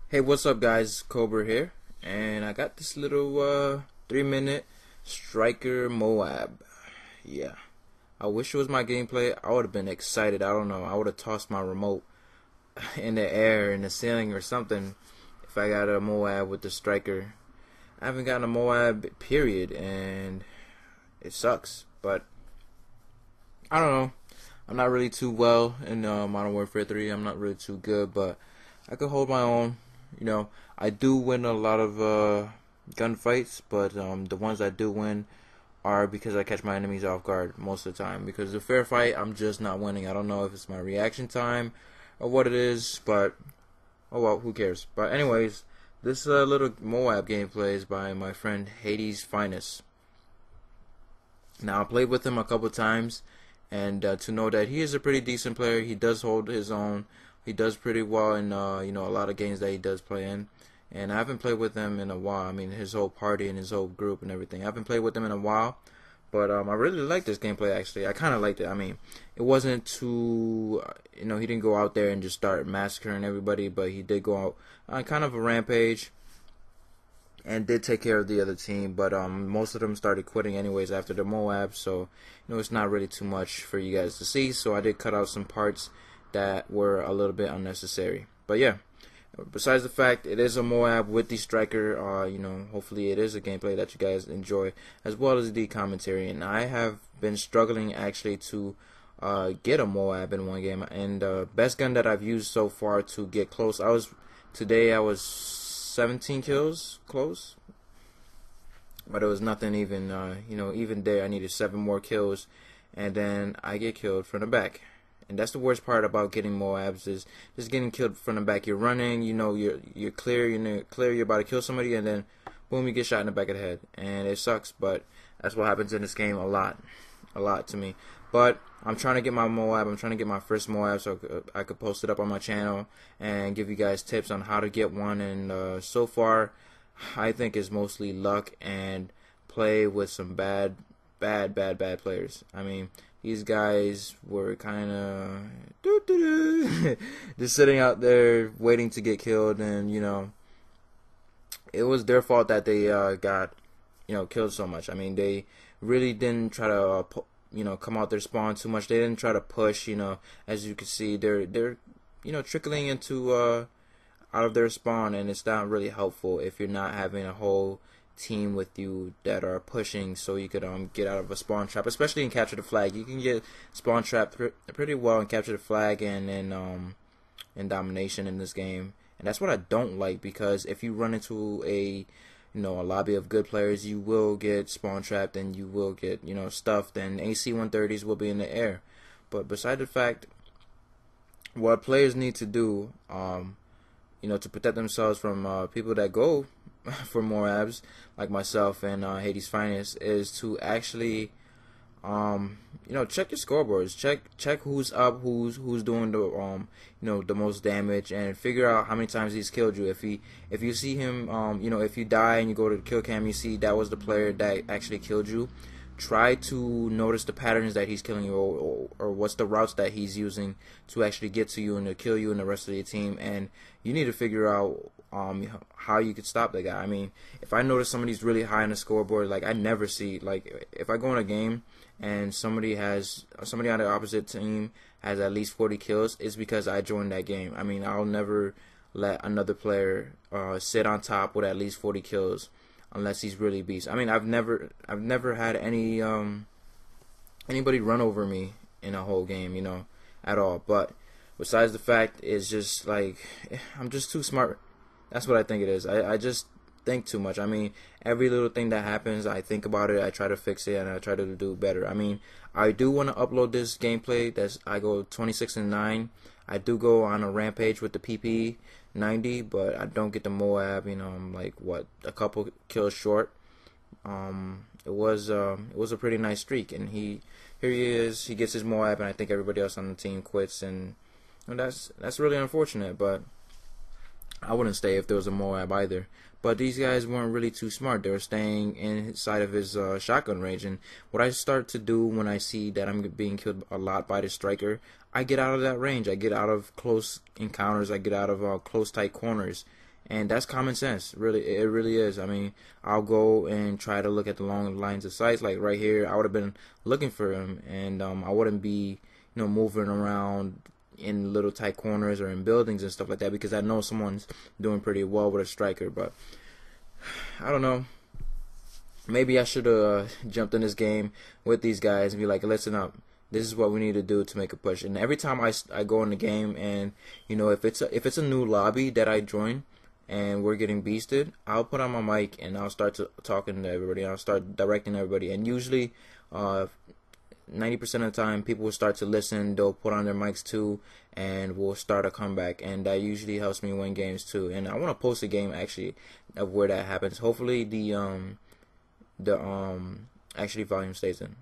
Hey, what's up, guys? Cobra here, and I got this little 3-minute striker MOAB. Yeah, I wish it was my gameplay. I would have been excited. I don't know. I would have tossed my remote in the air, in the ceiling, or something if I got a MOAB with the striker. I haven't gotten a MOAB period, and it sucks. But I don't know. I'm not really too well in Modern Warfare 3. I'm not really too good, but I could hold my own. I do win a lot of gunfights, but the ones I do win are because I catch my enemies off guard most of the time. Because the fair fight, I'm just not winning. I don't know if it's my reaction time or what it is, but oh well, who cares? But anyways, this little MOAB gameplay is by my friend Hades Finest. Now I played with him a couple times, and to know that he is a pretty decent player. He does hold his own. He does pretty well in a lot of games that he does play in. And I haven't played with him in a while. I mean, his whole party and his whole group and everything. I haven't played with him in a while, but I really like this gameplay. Actually, I kind of liked it. I mean, it wasn't too he didn't go out there and just start massacring everybody, but he did go out on kind of a rampage and did take care of the other team, but most of them started quitting anyways after the MOAB, so it's not really too much for you guys to see. So I did cut out some parts that were a little bit unnecessary. But yeah, besides the fact it is a MOAB with the striker, hopefully it is a gameplay that you guys enjoy, as well as the commentary. And I have been struggling actually to get a MOAB in one game, and the best gun that I've used so far to get close, today I was 17 kills close, but it was nothing even. Even there I needed 7 more kills, and then I get killed from the back. And that's the worst part about getting MOABs, is just getting killed from the back. You're running, you're clear, you're about to kill somebody, and then boom, you get shot in the back of the head, and it sucks. But that's what happens in this game a lot to me. But I'm trying to get my MOAB. I'm trying to get my first MOAB so I could post it up on my channel and give you guys tips on how to get one. And so far, I think it's mostly luck and play with some bad players. I mean, these guys were kind of just sitting out there waiting to get killed, and it was their fault that they got killed so much. I mean, they really didn't try to come out their spawn too much. They didn't try to push. As you can see, they're trickling into out of their spawn, and it's not really helpful if you're not having a whole team with you that are pushing, so you could get out of a spawn trap, especially in capture the flag. You can get spawn trapped pretty well and capture the flag and in domination in this game. And that's what I don't like, because if you run into a lobby of good players, you will get spawn trapped and you will get stuffed, and AC-130s will be in the air. But beside the fact, what players need to do to protect themselves from people that go for MOABs like myself and Hades Finest, is to actually check your scoreboards, check who's up, who's doing the the most damage, and figure out how many times he's killed you. If you see him, if you die and you go to the kill cam, you see that was the player that actually killed you, try to notice the patterns that he's killing you, or what's the routes that he's using to actually get to you and to kill you and the rest of your team. And you need to figure out how you could stop that guy. I mean, if I notice somebody's really high on the scoreboard, like I never see, like if I go in a game and somebody on the opposite team has at least 40 kills, it's because I joined that game. I mean, I'll never let another player sit on top with at least 40 kills unless he's really beast. I mean, I've never had anybody run over me in a whole game, at all. But besides the fact, it's just like I'm just too smart. That's what I think it is. I just think too much. I mean, every little thing that happens, I think about it, I try to fix it, and I try to do better. I mean, I do want to upload this gameplay. I go 26-9. I do go on a rampage with the PP90, but I don't get the MOAB. I'm like a couple kills short. It was a pretty nice streak, and here he is. He gets his MOAB, and I think everybody else on the team quits, and that's really unfortunate. But I wouldn't stay if there was a MOAB either. But these guys weren't really too smart. They were staying inside of his shotgun range. And what I start to do when I see that I'm being killed a lot by the striker, I get out of that range. I get out of close encounters. I get out of close tight corners. and that's common sense. Really, it really is. I mean, I'll go and try to look at the long lines of sights. Like right here, I would have been looking for him, and I wouldn't be, moving around in little tight corners or in buildings and stuff like that, because I know someone's doing pretty well with a striker. But I don't know. Maybe I should have jumped in this game with these guys and be like, listen up. This is what we need to do to make a push. And every time I go in the game, and if it's a new lobby that I join and we're getting beasted, I'll put on my mic and I'll start talking to everybody. I'll start directing everybody, and usually 90% of the time people will start to listen. They'll put on their mics too, and we'll start a comeback, and that usually helps me win games too. And I want to post a game actually of where that happens. Hopefully the actually volume stays in.